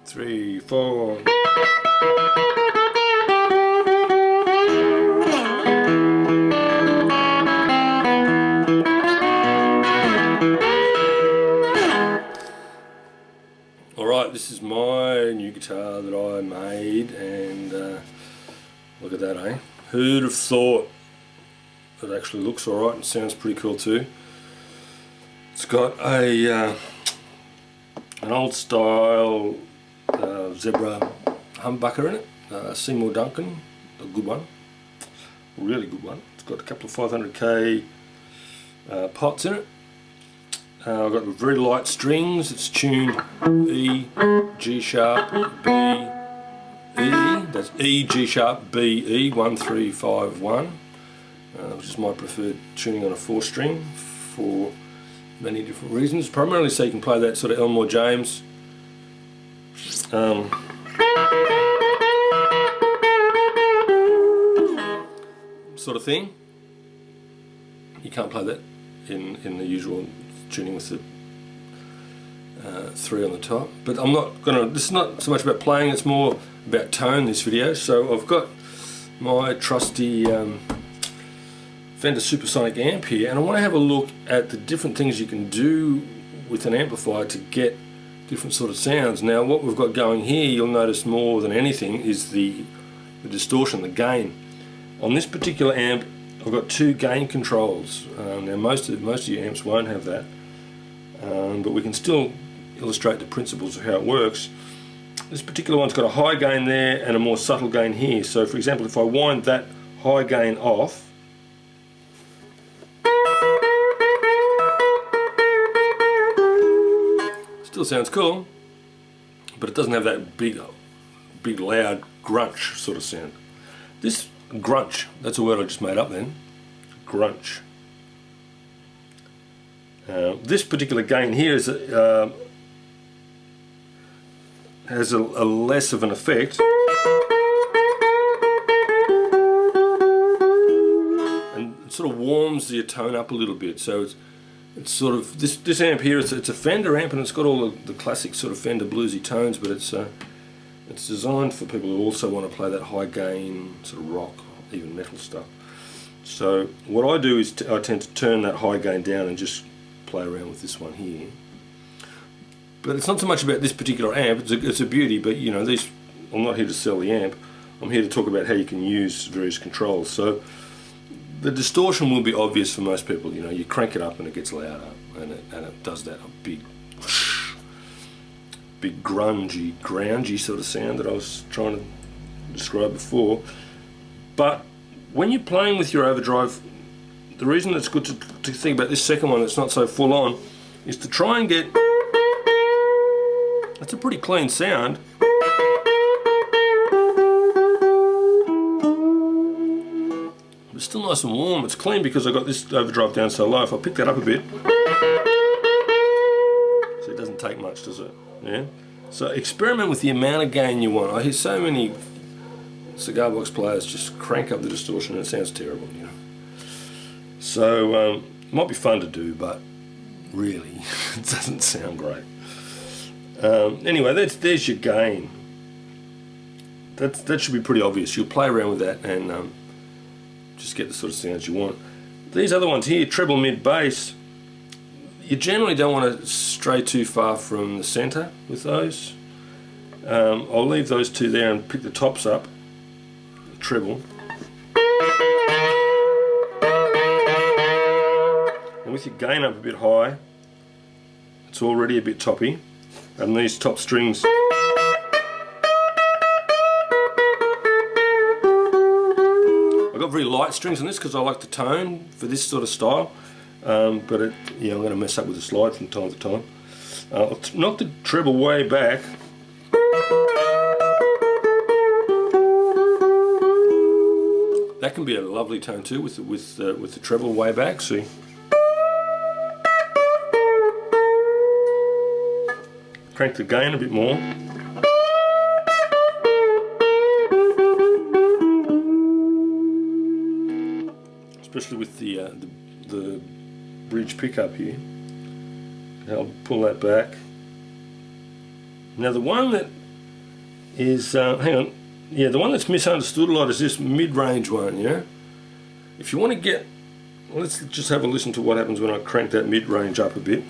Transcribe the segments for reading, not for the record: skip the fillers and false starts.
3, 4. Alright, this is my new guitar that I made, and look at that, eh? Who'd have thought it actually looks alright and sounds pretty cool too. It's got a an old style zebra humbucker in it, Seymour Duncan, a good one, a really good one. It's got a couple of 500k pots in it. I've got very light strings. It's tuned E, G sharp, B, E. That's E, G sharp, B, E, 1, 3, 5, 1, which is my preferred tuning on a 4-string for many different reasons. Primarily so you can play that sort of Elmore James sort of thing. You can't play that in the usual tuning with the 3 on the top, but I'm not gonna, this is not so much about playing, it's more about tone, this video. So I've got my trusty Fender Supersonic amp here, and I want to have a look at the different things you can do with an amplifier to get different sort of sounds. Now what we've got going here, you'll notice more than anything, is the distortion, the gain. On this particular amp I've got 2 gain controls. Now most of your amps won't have that, but we can still illustrate the principles of how it works. This particular one's got a high gain there and a more subtle gain here. So for example, if I wind that high gain off, still sounds cool, but it doesn't have that big loud grunch sort of sound. This grunch, that's a word I just made up then, grunch. This particular gain here is has a less of an effect, and it sort of warms your tone up a little bit. So it's sort of, this amp here, it's a Fender amp, and it's got all the classic sort of Fender bluesy tones, but it's designed for people who also want to play that high gain sort of rock, even metal stuff. So what I do is I tend to turn that high gain down and just play around with this one here. But it's not so much about this particular amp, it's a beauty, but you know, I'm not here to sell the amp, I'm here to talk about how you can use various controls. So the distortion will be obvious for most people. You know, you crank it up and it gets louder, and it does that big grungy, groundy sort of sound that I was trying to describe before. But when you're playing with your overdrive, the reason it's good to think about this second one that's not so full on is to try and get, that's a pretty clean sound, but it's still nice and warm. It's clean because I got this overdrive down so low. If I pick that up a bit, so it doesn't take much, does it? Yeah. So experiment with the amount of gain you want. I hear so many cigar box players just crank up the distortion and it sounds terrible, you know. So it might be fun to do, but really it doesn't sound great. Anyway, there's your gain. That should be pretty obvious. You'll play around with that and just get the sort of sounds you want. These other ones here, treble, mid, bass, you generally don't want to stray too far from the center with those. I'll leave those 2 there and pick the tops up, the treble. And with your gain up a bit high, it's already a bit toppy. And these top strings, I've got very light strings on this because I like the tone for this sort of style. But yeah, I'm going to mess up with the slide from time to time. I'll knock the treble way back. That can be a lovely tone too with the treble way back. See. Crank the gain a bit more. Especially with the bridge pickup here. I'll pull that back. Now the one that is, hang on, yeah, the one that's misunderstood a lot is this mid-range one, you know? If you want to get, let's just have a listen to what happens when I crank that mid-range up a bit.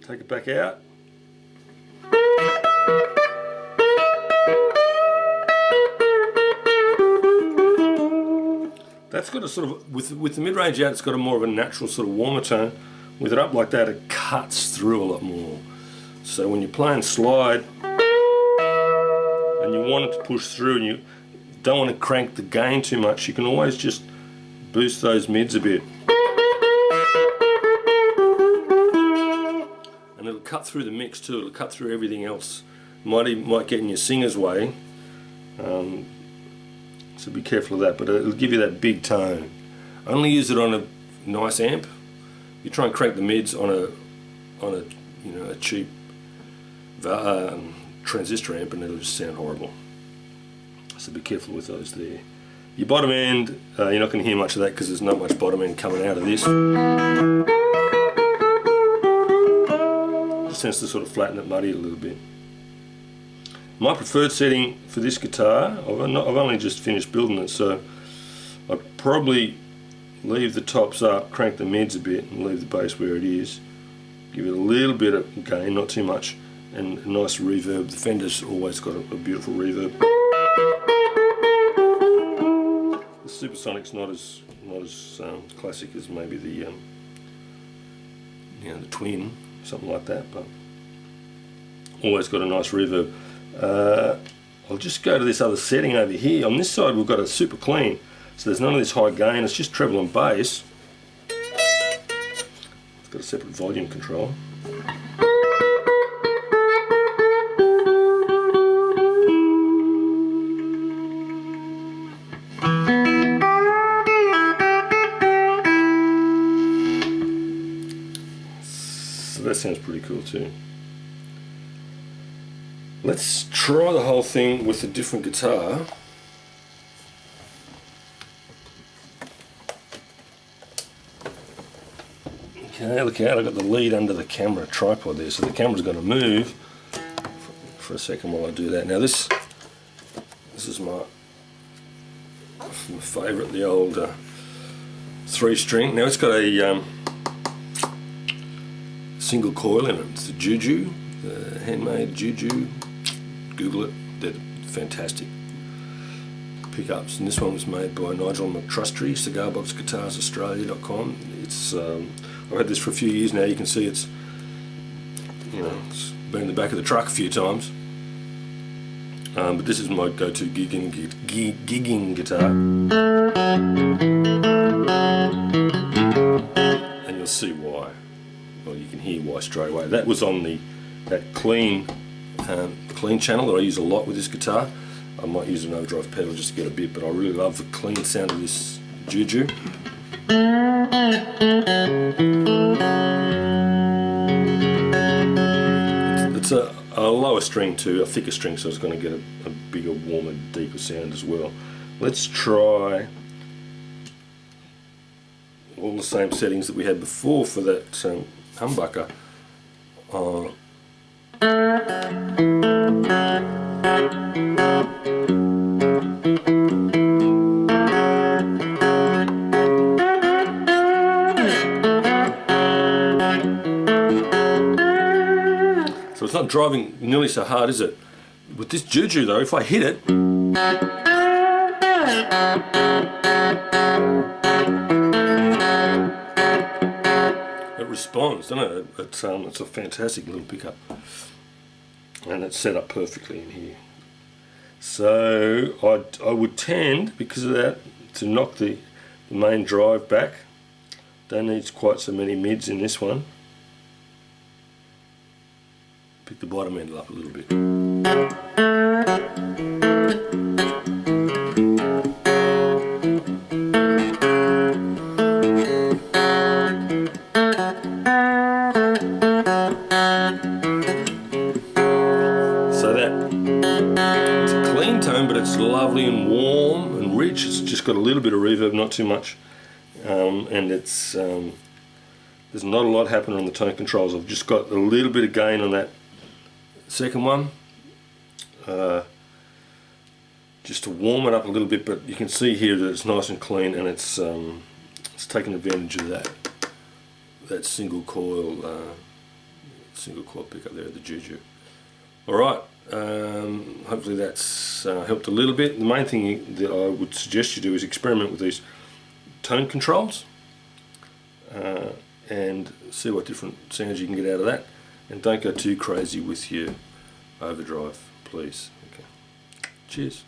Take it back out. That's got a sort of, with the mid-range out, it's got a more of a natural sort of warmer tone. With it up like that, it cuts through a lot more. So when you're playing slide and you want it to push through and you don't want to crank the gain too much, you can always just boost those mids a bit. And it'll cut through the mix too, it'll cut through everything else. Might get in your singer's way. So be careful of that, but it'll give you that big tone. Only use it on a nice amp. You try and crank the mids on a you know, a cheap transistor amp, and it'll just sound horrible. So be careful with those there. Your bottom end, you're not going to hear much of that because there's not much bottom end coming out of this. Just tends to sort of flatten it, muddy it a little bit. My preferred setting for this guitar, I've only just finished building it, so I'd probably leave the tops up, crank the mids a bit, and leave the bass where it is. Give it a little bit of gain, not too much, and a nice reverb. The Fender's always got a beautiful reverb. The Supersonic's not as classic as maybe the you know, the Twin, something like that, but always got a nice reverb. I'll just go to this other setting over here. On this side we've got a super clean, so there's none of this high gain, it's just treble and bass. It's got a separate volume control. So that sounds pretty cool too. Let's try the whole thing with a different guitar. Okay, look out, I've got the lead under the camera tripod there, so the camera's going to move for a second while I do that. Now this is my favourite, the old 3-string. Now it's got a single coil in it. It's the Juju, the handmade Juju. Google it, they're fantastic pickups. And this one was made by Nigel McTrustry, cigarboxguitarsaustralia.com. It's I've had this for a few years now. You can see it's, you know, it's been in the back of the truck a few times. But this is my go-to gigging guitar. And you'll see why. Well, you can hear why straight away. That was on that clean channel that I use a lot with this guitar. I might use an overdrive pedal just to get a bit, but I really love the clean sound of this Juju. It's a lower string too, a thicker string, so it's going to get a bigger, warmer, deeper sound as well. Let's try all the same settings that we had before for that humbucker. So it's not driving nearly so hard, is it? With this Juju though, if I hit it, it responds, doesn't it? It's a fantastic little pickup, and it's set up perfectly in here. So I would tend, because of that, to knock the main drive back. Don't need quite so many mids in this one. Pick the bottom end up a little bit. So that it's a clean tone, but it's lovely and warm and rich. It's just got a little bit of reverb, not too much, and it's the there's not a lot happening on the tone controls. I've just got a little bit of gain on that second one, just to warm it up a little bit, but you can see here that it's nice and clean, and it's taking advantage of that single coil pickup there at the Juju. Alright, hopefully that's helped a little bit. The main thing that I would suggest you do is experiment with these tone controls and see what different sounds you can get out of that, and don't go too crazy with your overdrive, please. Okay. Cheers.